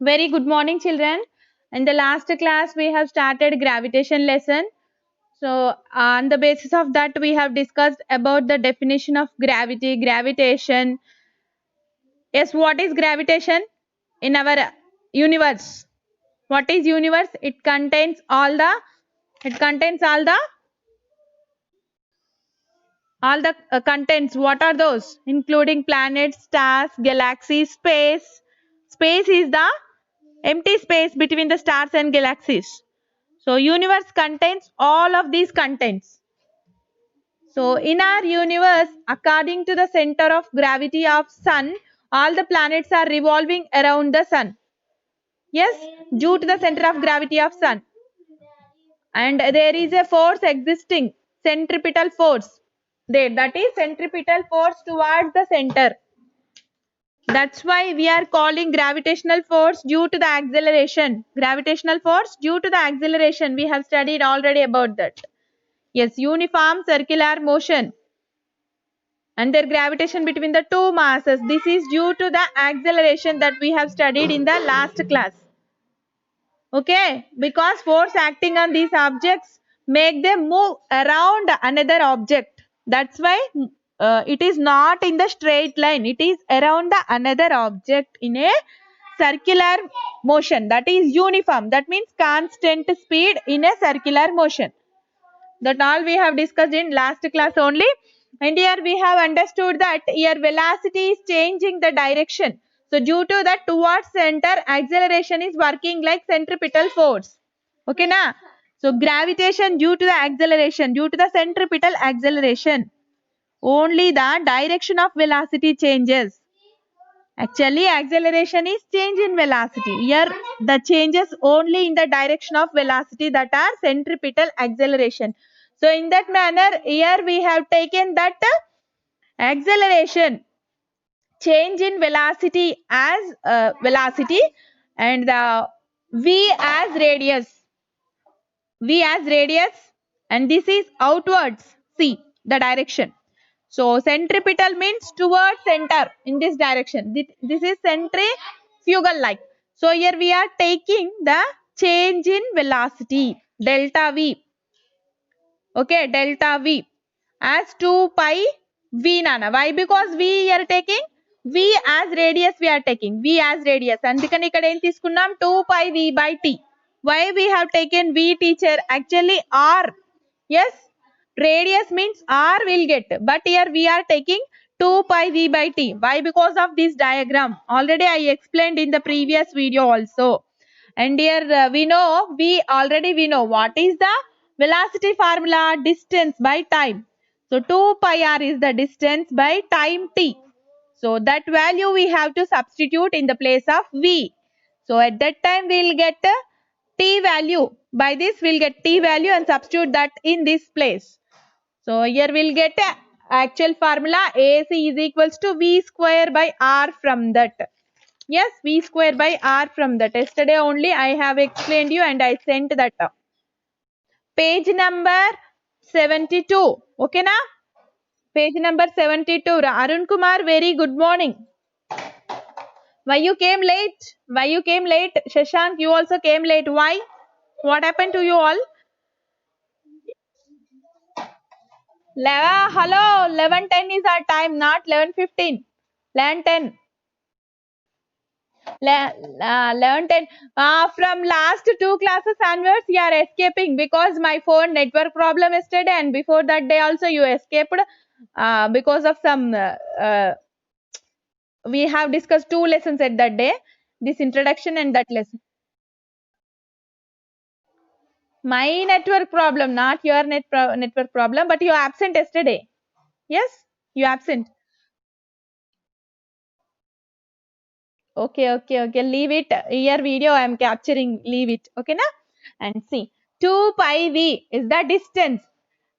Very good morning, children. In the last class, we have started gravitation lesson. So, on the basis of that, we have discussed about the definition of gravity, gravitation. Yes, what is gravitation in our universe? What is universe? It contains all the contents. What are those? Including planets, stars, galaxies, space. Space is the empty space between the stars and galaxies. So universe contains all of these contents. So in our universe, according to the center of gravity of sun, all the planets are revolving around the sun. Yes, due to the center of gravity of sun. And there is a force existing, centripetal force. There, that is centripetal force towards the center. That's why we are calling gravitational force due to the acceleration. Gravitational force due to the acceleration. We have studied already about that. Yes, uniform circular motion and their gravitation between the two masses. This is due to the acceleration that we have studied in the last class. Okay, because force acting on these objects make them move around another object. That's why it is not in the straight line. It is around the another object in a circular motion. That is uniform. That means constant speed in a circular motion. That all we have discussed in last class only. And here we have understood that your velocity is changing the direction. So due to that towards center, acceleration is working like centripetal force. Okay na? So gravitation due to the acceleration, due to the centripetal acceleration. Only the direction of velocity changes. Actually, acceleration is change in velocity. Here, the changes only in the direction of velocity, that are centripetal acceleration. So, in that manner, here we have taken that acceleration, change in velocity as velocity, and the v as radius. V as radius, and this is outwards. See the direction. So centripetal means towards center in this direction. This is centrifugal like. So here we are taking the change in velocity, delta V. Okay, delta V as 2 pi V nana. Why? Because V are taking V as radius, we are taking V as radius. అందుకని ఇక్కడ ఏం తీసుకున్నాం 2 pi V by T. Why we have taken V, teacher? Actually R. Yes, radius means R will get, but here we are taking 2 pi V by T. Why? Because of this diagram. Already I explained in the previous video also. And here we know we know what is the velocity formula, distance by time. So 2 pi R is the distance by time T. So that value we have to substitute in the place of V. So at that time we will get T value. By this we will get T value and substitute that in this place. So here we will get actual formula AC is equals to V square by R from that. Yes, V square by R from that. Yesterday only I have explained you and I sent that. Page number 72. Okay na? Page number 72. Arun Kumar, very good morning. Why you came late? Why you came late? Shashank, you also came late. Why? What happened to you all? Hello, 11:10 is our time, not 11:15. 11:10. 11:10. From last two classes onwards, you are escaping because my phone network problem yesterday, and before that day also you escaped because of some. We have discussed two lessons at that day. This introduction and that lesson. My network problem, not your network problem, but you are absent yesterday. Yes, you are absent. Okay. Leave it. Here video I am capturing. Leave it. Okay na? And see, 2 pi V is the distance.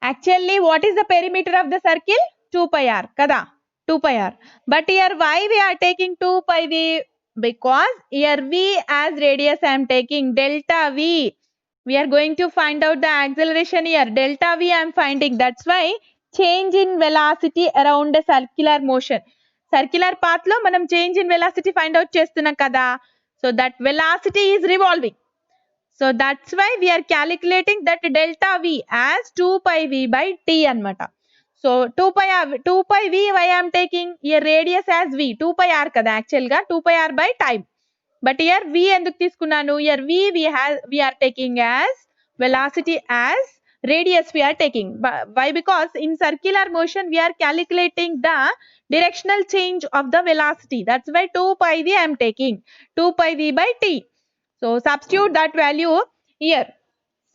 Actually, what is the perimeter of the circle? 2 pi R. Kada? 2 pi R. But here why we are taking 2 pi V? Because here V as radius I am taking delta V. We are going to find out the acceleration here. Delta V I am finding. That's why change in velocity around a circular motion. Circular path lo manam change in velocity find out chestunam kada. So that velocity is revolving. So that's why we are calculating that delta V as 2 pi V by T anamata. So 2 pi V, why I am taking here radius as V, 2 pi R kada actual ga 2 pi R by time. But here V enduku తీసుకున్నాను, here we are taking as velocity as radius we are taking. Why? Because in circular motion we are calculating the directional change of the velocity. That's why 2 pi V I am taking, 2 pi V by T. So substitute that value here.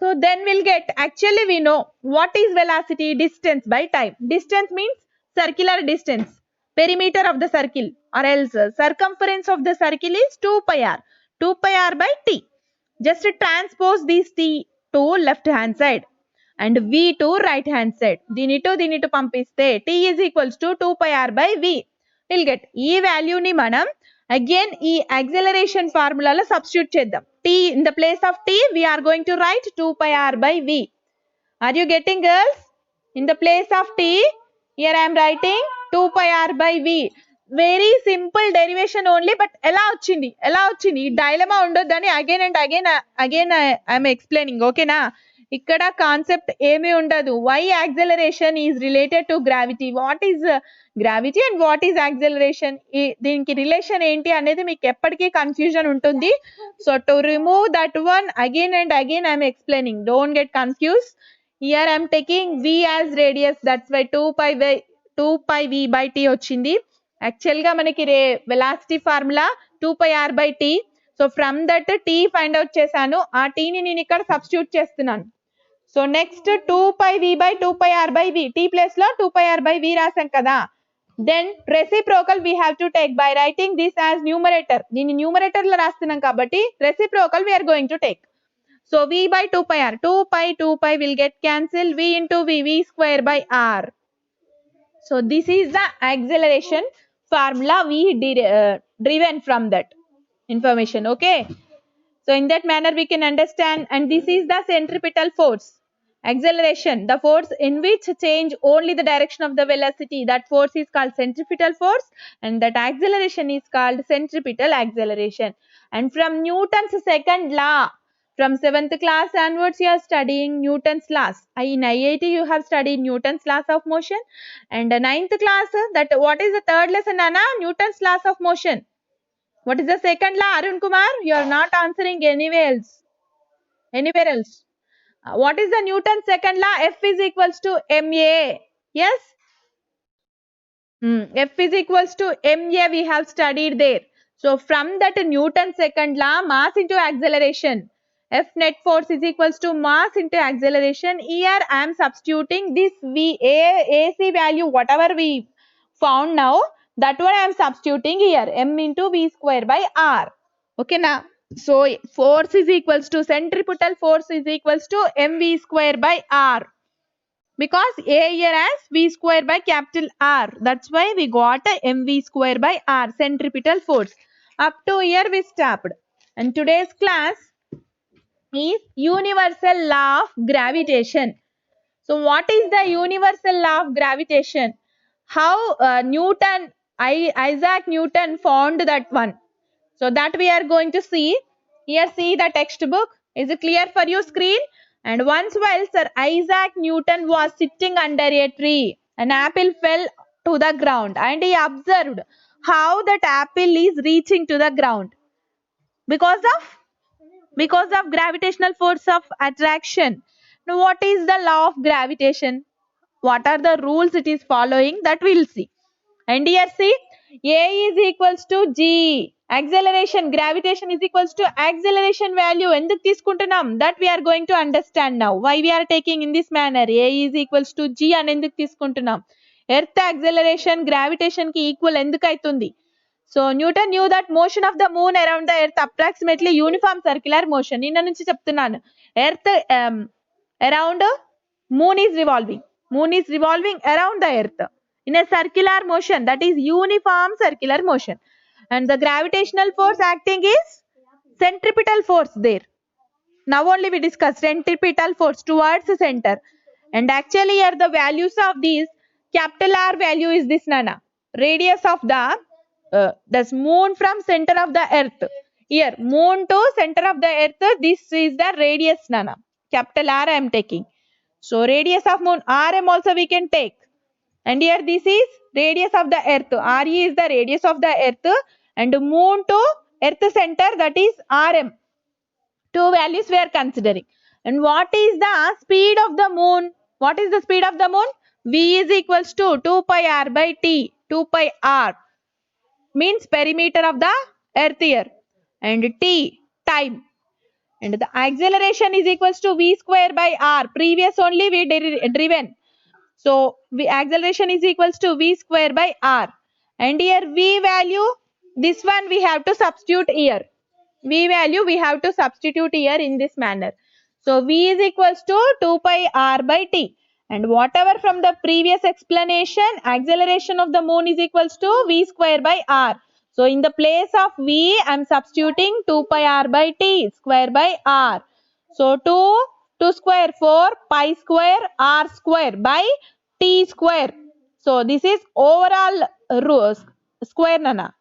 So then we'll get, actually we know what is velocity, distance by time. Distance means circular distance, perimeter of the circle, or else circumference of the circle is 2 pi r, 2 pi r by T. Just transpose these T to left hand side and V to right hand side. దీని to పంపిస్తే T is equals to 2 pi r by V. We'll get ఈ value ని మనం again ఈ acceleration formula లో substitute చేద్దాం. T in the place of T we are going to write 2 pi r by V. Are you getting, girls? In the place of T here I am writing 2 pi r by V. Very simple derivation only, but ఎలా వచ్చింది ఈ dilemma ఉండొద్దని again and again I am explaining. ఓకేనా? ఇక్కడ concept ఏమీ ఉండదు. Why acceleration is related to gravity, what is gravity and what is acceleration, దీనికి రిలేషన్ ఏంటి అనేది మీకు ఎప్పటికీ కన్ఫ్యూజన్ ఉంటుంది. So to remove that one again and again I'm explaining, don't get confuse. Here I'm taking v as radius, that's why 2 pi v by t వచ్చింది. Actual గా మనకి velocity formula 2 pi r by t. So from that t find out చేశాను, ఆ t ని నేను ఇక్కడ substitute చేస్తున్నాను. So next 2 pi v by 2 pi r by v, t place లో 2 pi r by v రాసాం కదా. Then reciprocal we have to take by writing this as numerator. దీన్ని న్యూమరేటర్ లో రాస్తున్నాం కాబట్టి reciprocal we are going to take. So v by 2 pi r, 2 pi will get cancelled, v into v square by r. So this is the acceleration formula we driven from that information. Okay, so in that manner we can understand. And this is the centripetal force. Acceleration, the force in which change only the direction of the velocity, that force is called centripetal force, and that acceleration is called centripetal acceleration. And from Newton's second law, from 7th class onwards you are studying Newton's laws. In IIT you have studied Newton's laws of motion, and 9th class, that what is the third lesson, Anna? Newton's laws of motion. What is the second law, Arun Kumar? You are not answering anywhere else. What is the Newton's second law? F is equals to ma. Yes, F is equals to ma we have studied there. So from that Newton's second law, mass into acceleration, F net force is equals to mass into acceleration. Here I am substituting this AC value, whatever we found now, that one I am substituting here, m into v square by r. Okay, now so force is equals to, centripetal force is equals to mv square by r, because a here as v square by capital R, that's why we got a mv square by r, centripetal force. Up to here we stopped, and today's class is universal law of gravitation. So what is the universal law of gravitation? How Isaac Newton found that one? So that we are going to see. Here see the textbook. Is it clear for you screen? And once while Sir Isaac Newton was sitting under a tree, an apple fell to the ground, and he observed how that apple is reaching to the ground because of gravitational force of attraction. Now what is the law of gravitation? What are the rules it is following? That we will see. And here see, a is equals to g, acceleration, gravitation is equals to acceleration value. Enduku తీసుకుంటున్నాం, that we are going to understand now. Why we are taking in this manner, a is equals to g అని ఎందుకు తీసుకుంటున్నాం? Earth acceleration gravitation కి equal ఎందుకు అవుతుంది? So Newton knew that motion of the moon around the earth approximately uniform circular motion. నిన్న నుంచి చెప్తున్నాను, earth around moon is revolving around the earth in a circular motion, that is uniform circular motion. And the gravitational force acting is centripetal force there. Now only we discuss centripetal force towards the center. And actually here the values of these, capital R value is this, Nana, radius of the moon from center of the earth. Here, moon to center of the earth, this is the radius, Nana. Capital R I am taking. So, radius of moon, RM also we can take. And here this is radius of the earth. RE is the radius of the earth. And moon to earth center, that is RM. Two values we are considering. And what is the speed of the moon? What is the speed of the moon? V is equals to 2 pi r by T. 2 pi r means perimeter of the earth here. And T, time. And the acceleration is equals to V square by R. Previous only we driven. So, acceleration is equals to V square by R. And here V value, this one we have to substitute here. V value we have to substitute here in this manner. So, V is equals to 2 pi R by T. And whatever from the previous explanation, acceleration of the moon is equals to V square by R. So, in the place of V, I am substituting 2 pi R by T square by R. So, 2 square 4 pi square R square by T square. So, this is overall square, Nana,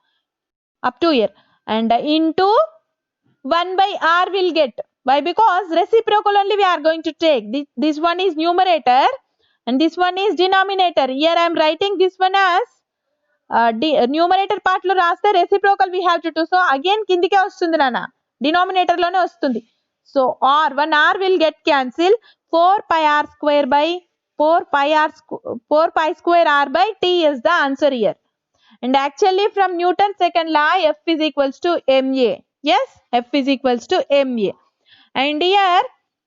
up to here. And into 1 by R will get. Why? Because reciprocal only we are going to take. This one is numerator and this one is denominator. Here I am writing this one as numerator part lo raste reciprocal we have to do. So again kindike vastundi nana. Denominator lone vastundi. So R, 1 R will get cancelled. 4 pi R square by 4 pi square R by T is the answer here. And actually from Newton's second law, F is equals to ma. Yes, F is equals to ma. And here,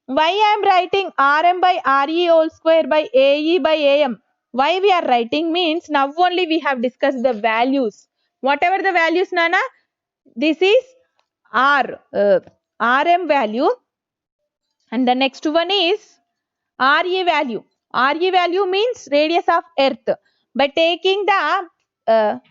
why I am writing Rm by Re whole square by Ae by Am? Why we are writing means now only we have discussed the values. Whatever the values, Nana, this is Rm value. And the next one is Re value. Re value means radius of earth. By taking the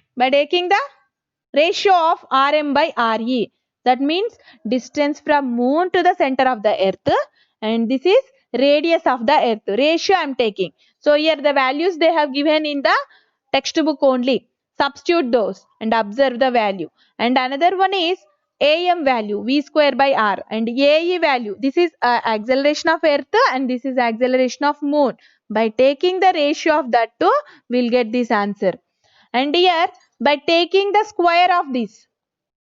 ratio of Rm by Re. That means distance from moon to the center of the earth. And this is radius of the earth. Ratio I am taking. So here the values they have given in the textbook only. Substitute those and observe the value. And another one is Am value, V square by R. And Ae value, this is acceleration of earth and this is acceleration of moon. By taking the ratio of that two, we will get this answer. And here, by taking the square of this,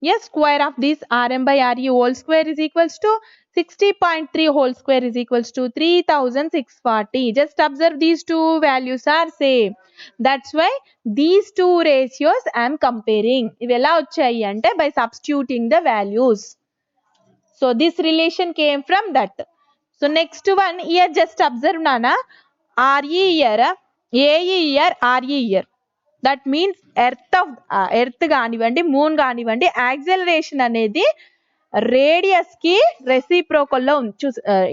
yes, square of this Rm by Re whole square is equals to 60.3 whole square is equals to 3640. Just observe these two values are same. That's why these two ratios I am comparing. Ivella vachayi ante by substituting the values. So this relation came from that. So next one here just observe Nana. Re here, Ae here, Re here. That means earth కానివ్వండి moon కానివ్వండి acceleration అనేది radius కి reciprocal లో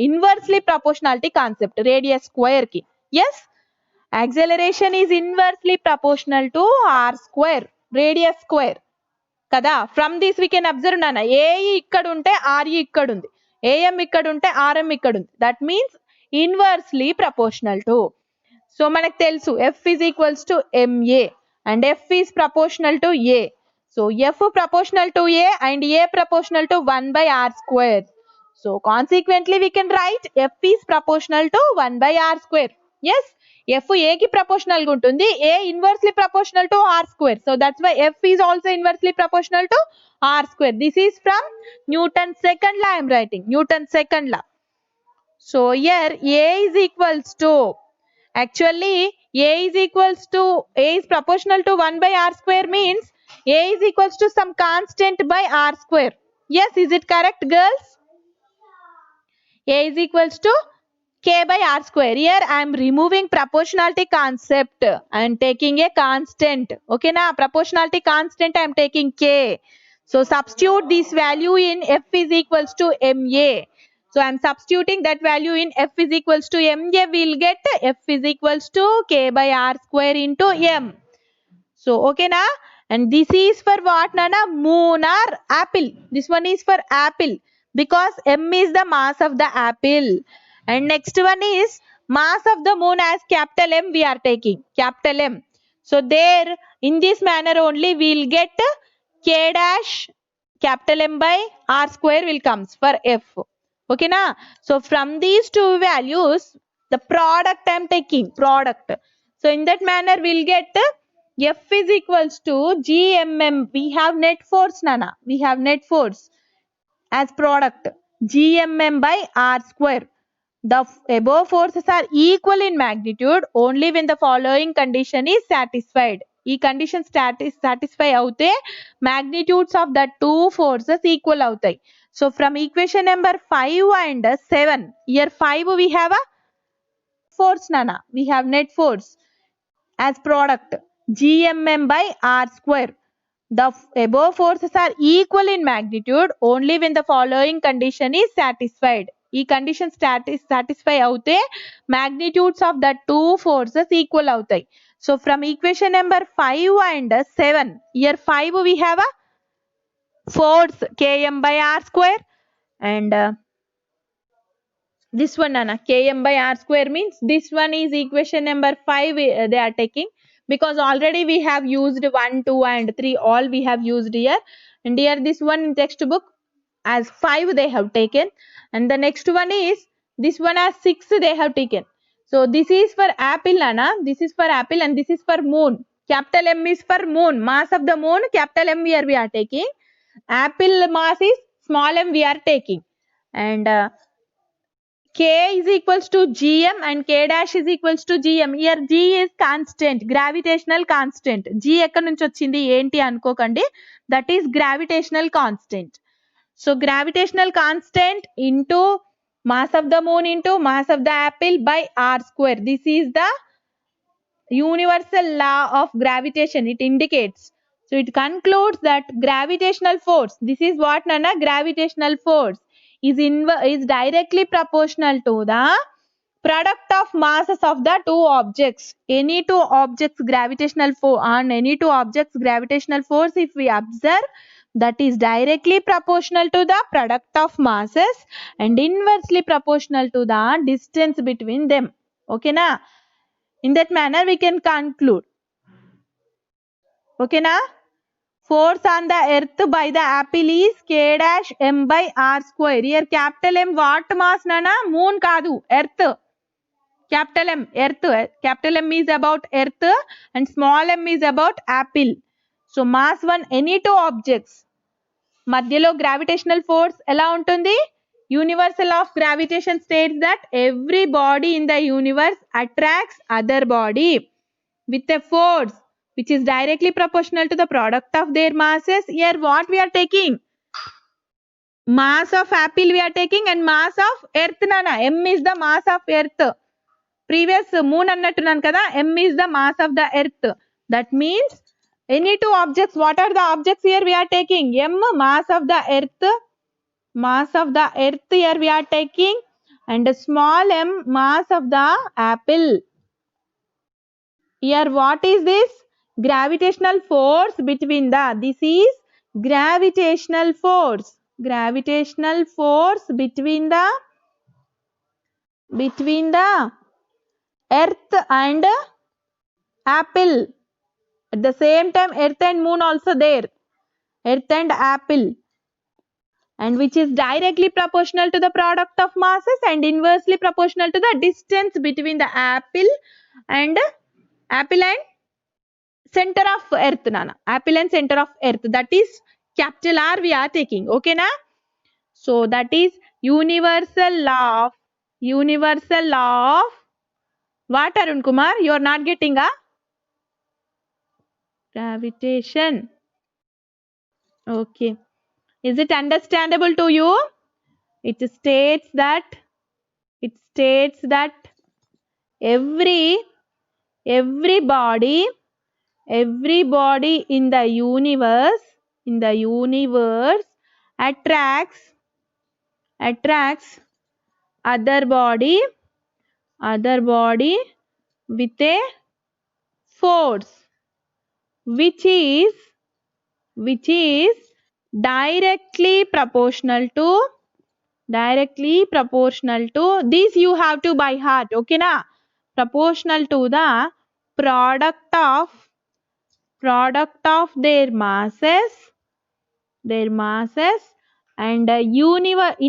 inversely proportionality concept radius square కి as acceleration is inversely proportional to R square radius square కదా. From this we can observe నాన్న A E ఇక్కడ ఉంటే ఆర్ఈ ఇక్కడ ఉంది, ఏఎం ఇక్కడ ఉంటే ఆర్ఎం ఇక్కడ ఉంది. That means inversely proportional to. So మనకు తెలుసు F is equals to MA and F is proportional to A. So F proportional to A and A proportional to 1 by R square. So consequently we can write F is proportional to 1 by R square. Yes, F A ki proportional గా ఉంటుంది, A inversely proportional to R square. So that's why F is also inversely proportional to R square. This is from Newton's second law I am writing. Newton's second law. So here A is equals to, actually A is proportional to 1 by R square means A is equals to some constant by R square. Yes, is it correct girls? A is equals to K by R square. Here I am removing proportionality concept. I am taking a constant. Okay na? Proportionality constant I am taking K. So substitute this value in F is equals to MA. So I am substituting that value in F is equals to MA. We will get F is equals to K by R square into M. So okay na? And this is for what Nana? Moon or apple. This one is for apple because M is the mass of the apple. And next one is mass of the moon as capital M we are taking. Capital M. So there in this manner only we will get K dash capital M by R square will comes for F. Okay na? So from these two values, the product I am taking, product. So in that manner, we'll get F is equals to GMM. We have net force, Nana. We have net force as product. GMM by R square. The above forces are equal in magnitude only when the following condition is satisfied. ఈ condition satisfy అవుతే magnitudes of the two forces equal అవుతాయి. So from equation number 5 and 7, here 5 we have a force, Nana. We have net force as product GMM by R square. The above forces are equal in magnitude only when the following condition is satisfied. ఈ condition satisfy అవుతే magnitudes of the two forces equal అవుతాయి. So from equation number 5 and 7, here 5 we have a force Km by R square, and this one, Nana, Km by R square means this one is equation number 5 they are taking, because already we have used 1, 2 and 3, all we have used here, and here this one in textbook as 5 they have taken, and the next one is this one as 6 they have taken. So this is for apple, Nana, this is for apple, and this is for moon. Capital M is for moon, mass of the moon, capital M here we are taking. Apple mass is small m we are taking, and K is equals to Gm and K dash is equals to Gm. Here G is constant, gravitational constant. G ఎక్కడి నుంచి వచ్చింది ఏంటి అనుకోకండి, that is gravitational constant. So gravitational constant into mass of the moon into mass of the apple by R square. This is the universal law of gravitation. It indicates. So it concludes that gravitational force, this is what, Nana, gravitational force is directly proportional to the product of masses of the two objects. Any two objects gravitational force, on any two objects gravitational force, if we observe, that is directly proportional to the product of masses and inversely proportional to the distance between them. Okay na? In that manner we can conclude. Okay na? Force on the earth by the apple is K dash M by R square. Here capital M what mass, Nana? Moon kadu, earth. Capital M, earth. Capital M is about earth and small m is about apple. So mass 1, any two objects మధ్యలో gravitational force ఎలా ఉంటుంది? Universal of gravitation states that every body in the universe attracts other body with a force which is directly proportional to the product of their masses. Here what we are taking? Mass of apple we are taking and mass of earth, Nana. M is the mass of earth. Previous moon annattunan kada, M is the mass of the earth. That means any two objects, what are the objects here we are taking? M, mass of the earth. Mass of the earth here we are taking, and small m, mass of the apple. Here what is this? Gravitational force between the, this is gravitational force. Gravitational force between the earth and apple. At the same time earth and moon also there. Earth and apple. And which is directly proportional to the product of masses and inversely proportional to the distance between the apple and center of earth, Nana. Apple and center of earth. That is capital R we are taking. Okay na? So that is universal law of what, Arun Kumar? You are not getting a gravitation. Okay. Is it understandable to you? It states that every body in the universe attracts other body with a force which is directly proportional to this, you have to by heart. Okay na? Proportional to the product of their masses their masses, and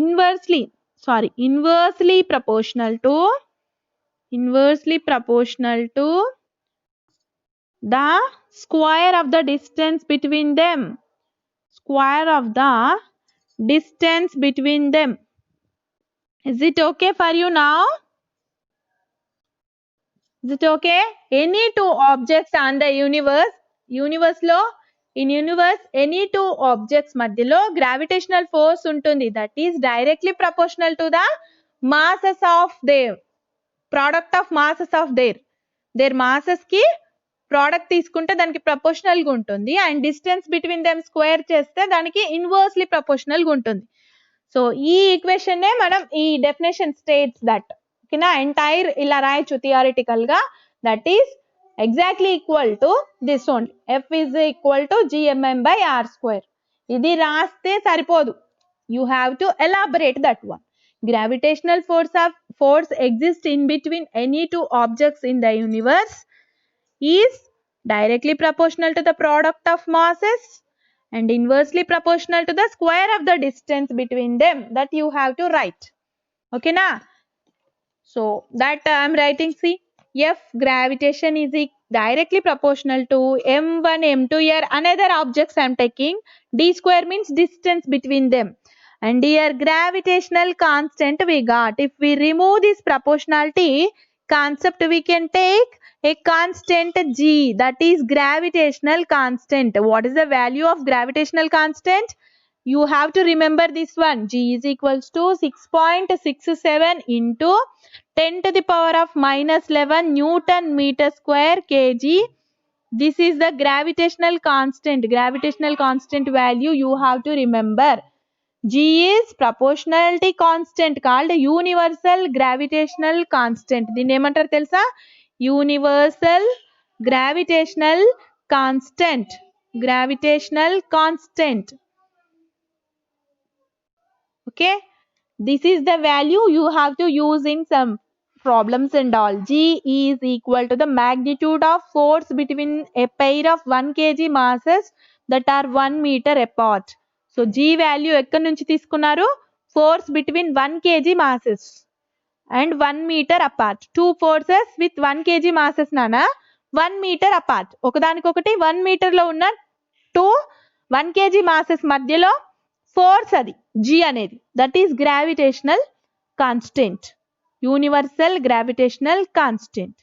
inversely proportional to the square of the distance between them. Square of the distance between them. Is it okay for you now? Is it okay? Any two objects on the universe లో in universe any two objects మధ్యలో gravitational force ఉంటుంది, that is directly proportional to the masses of their product of masses of their masses కి product తీసుకుంటే దానికి proportional గా ఉంటుంది, and distance between them square చేస్తే దానికి ఇన్వర్స్లీ ప్రపోర్షనల్ గా ఉంటుంది. సో ఈ ఈక్వేషన్ నే మనం ఈ డెఫినేషన్ స్టేట్స్ దట్ ఓకేనా, ఎంటైర్ ఇలా రాయొచ్చు థియరిటికల్ గా, that is exactly equal to this only, F is equal to GMm by r square. ఇది రాస్తే సరిపోదు, you have to elaborate that one. Gravitational force exists in between any two objects in the universe, is directly proportional to the product of masses and inversely proportional to the square of the distance between them, that you have to write. Okay na? So that I am writing, see, F gravitation is directly proportional to m1 m2, here another objects I am taking, d square means distance between them, and here gravitational constant we got. If we remove this proportionality concept, we can take a constant g, that is gravitational constant. What is the value of gravitational constant? You have to remember this one, g is equals to 6.67 into 10 to the power of minus 11 Newton meter square kg. This is the gravitational constant value you have to remember. G is proportionality constant called universal gravitational constant. దీన్ని ఏమంటారు తెలుసా? Universal gravitational constant. Okay, this is the value you have to use in some problems and all. G is equal to the magnitude of force between a pair of 1 kg masses that are 1 meter apart. So G value ఎక్కడి నుంచి తీసుకున్నారు? Force between 1 kg masses and 1 meter apart. Two forces with 1 kg masses నానా 1 meter apart. ఒకదానికొకటి 1 meter లో ఉన్న 1 kg masses మధ్యలో force అది G అనేది, that is gravitational constant. Universal gravitational constant.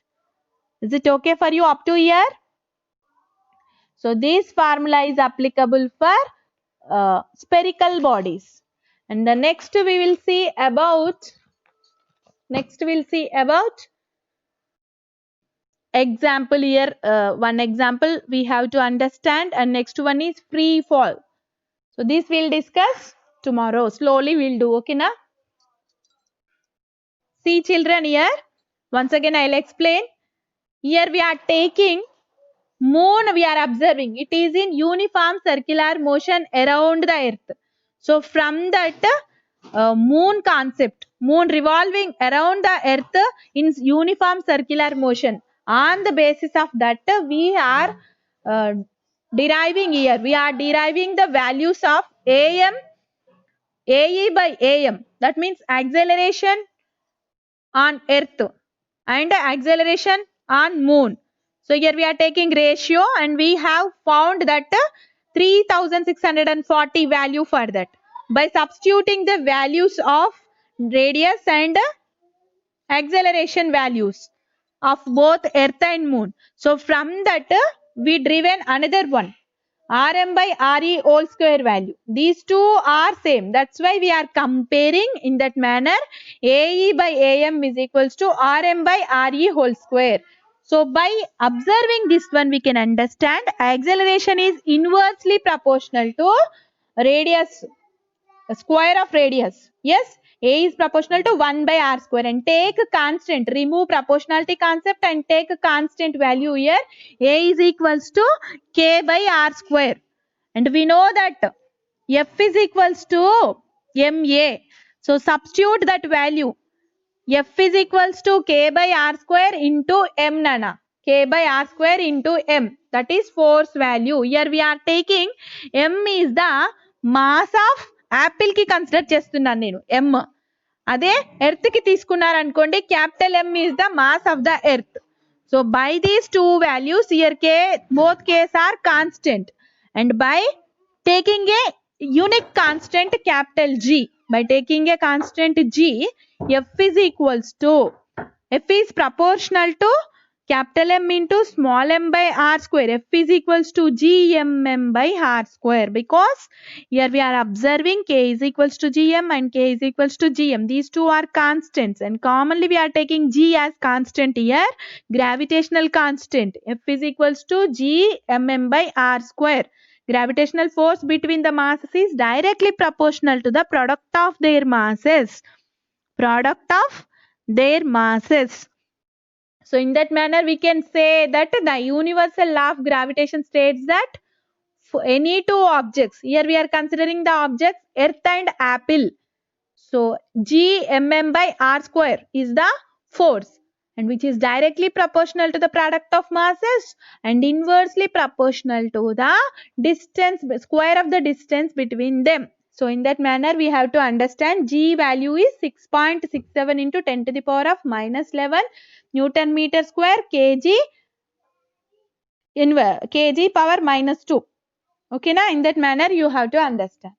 Is it okay for you up to here? So this formula is applicable for spherical bodies. And the next we will see about example here. One example we have to understand, and next one is free fall. So this we'll discuss tomorrow. Slowly we'll do, okay na? See children, here once again I'll explain. Here we are taking moon, we are observing it is in uniform circular motion around the earth. So from that moon concept, moon revolving around the earth in uniform circular motion, on the basis of that we are deriving the values of AE by AM, that means acceleration on earth and acceleration on moon. So here we are taking ratio, and we have found that 3640 value for that by substituting the values of radius and acceleration values of both earth and moon. So from that we driven another one, Rm by Re whole square value. These two are same, that's why we are comparing in that manner. AE by AM is equals to Rm by Re whole square. So by observing this one we can understand acceleration is inversely proportional to radius, square of radius. Yes, A is proportional to 1 by R square, and take a constant, remove proportionality concept and take a constant value here. A is equals to K by R square, and we know that F is equals to MA. So substitute that value. F is equals to K by R square into M nana. K by R square into M, that is force value. Here we are taking M is the mass of Apple కి consider చేస్తున్నాను నేను m. అదే earth కి తీసుకున్నారనుకోండి capital M is the mass of the earth. So by these two values here both k's are constant, and by taking a unique constant capital G, by taking a constant G, F is equals to, F is proportional to capital M into small m by r square. F is equals to gmm by r square, because here we are observing k is equals to gm and k is equals to gm. These two are constants, and commonly we are taking g as constant here, gravitational constant. F is equals to gmm by r square. Gravitational force between the masses is directly proportional to the product of their masses. Product of their masses. So in that manner we can say that the universal law of gravitation states that for any two objects, here we are considering the objects earth and apple, so gmm by r square is the force, and which is directly proportional to the product of masses and inversely proportional to the distance, square of the distance between them. So in that manner we have to understand G value is 6.67 into 10 to the power of minus 11 Newton meter square kg in kg power minus 2. Okay na? In that manner you have to understand.